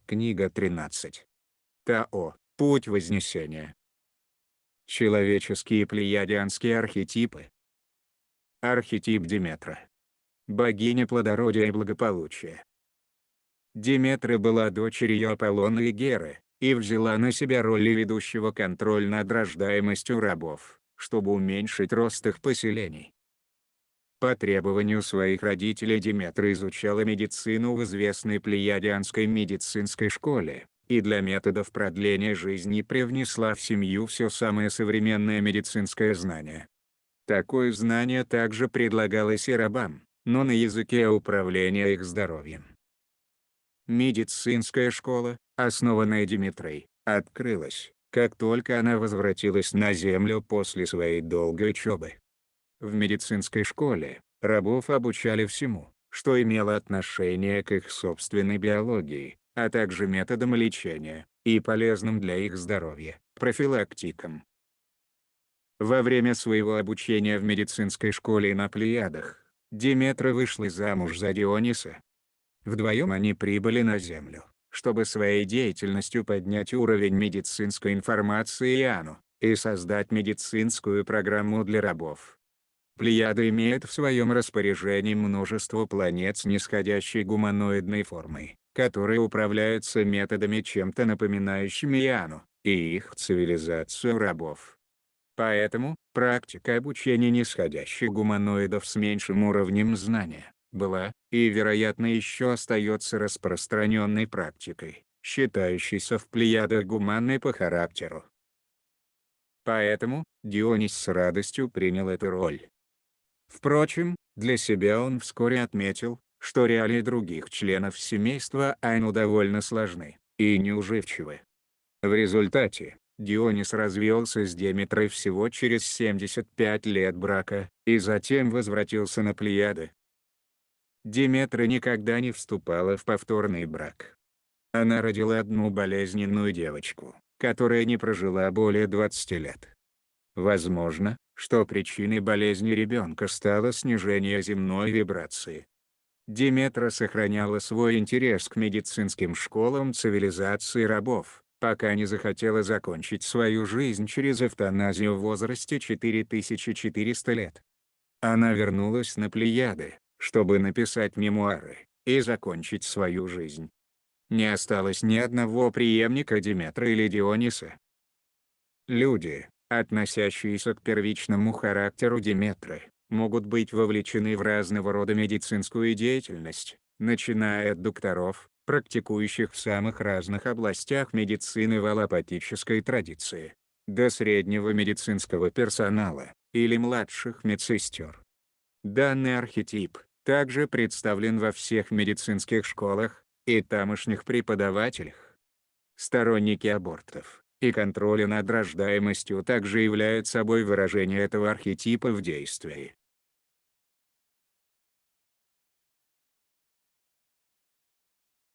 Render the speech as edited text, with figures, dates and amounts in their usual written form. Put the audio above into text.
Книга 13. Тао. Путь Вознесения. Человеческие плеядианские архетипы. Архетип Деметра. Богиня плодородия и благополучия. Деметра была дочерью Аполлона и Геры, и взяла на себя роль ведущего контроль над рождаемостью рабов, чтобы уменьшить рост их поселений. По требованию своих родителей Деметра изучала медицину в известной плеядианской медицинской школе, и для методов продления жизни привнесла в семью все самое современное медицинское знание. Такое знание также предлагалось и рабам, но на языке управления их здоровьем. Медицинская школа, основанная Деметрой, открылась, как только она возвратилась на землю после своей долгой учебы. В медицинской школе рабов обучали всему, что имело отношение к их собственной биологии, а также методам лечения, и полезным для их здоровья, профилактикам. Во время своего обучения в медицинской школе на Плеядах, Деметра вышла замуж за Диониса. Вдвоем они прибыли на Землю, чтобы своей деятельностью поднять уровень медицинской информации Иану, и создать медицинскую программу для рабов. Плеяда имеет в своем распоряжении множество планет с нисходящей гуманоидной формой, которые управляются методами чем-то напоминающими Иану, и их цивилизацию рабов. Поэтому, практика обучения нисходящих гуманоидов с меньшим уровнем знания, была, и вероятно еще остается распространенной практикой, считающейся в Плеядах гуманной по характеру. Поэтому, Дионис с радостью принял эту роль. Впрочем, для себя он вскоре отметил, что реалии других членов семейства Айну довольно сложны и неуживчивы. В результате, Дионис развелся с Деметрой всего через 75 лет брака, и затем возвратился на Плеяды. Деметра никогда не вступала в повторный брак. Она родила одну болезненную девочку, которая не прожила более 20 лет. Возможно, что причиной болезни ребенка стало снижение земной вибрации. Деметра сохраняла свой интерес к медицинским школам цивилизации рабов, пока не захотела закончить свою жизнь через эвтаназию в возрасте 4400 лет. Она вернулась на Плеяды, чтобы написать мемуары и закончить свою жизнь. Не осталось ни одного преемника Деметры или Диониса. Люди, относящиеся к первичному характеру Деметры, могут быть вовлечены в разного рода медицинскую деятельность, начиная от докторов, практикующих в самых разных областях медицины в аллопатической традиции, до среднего медицинского персонала, или младших медсестер. Данный архетип также представлен во всех медицинских школах и тамошних преподавателях. Сторонники абортов и контроля над рождаемостью также являют собой выражение этого архетипа в действии.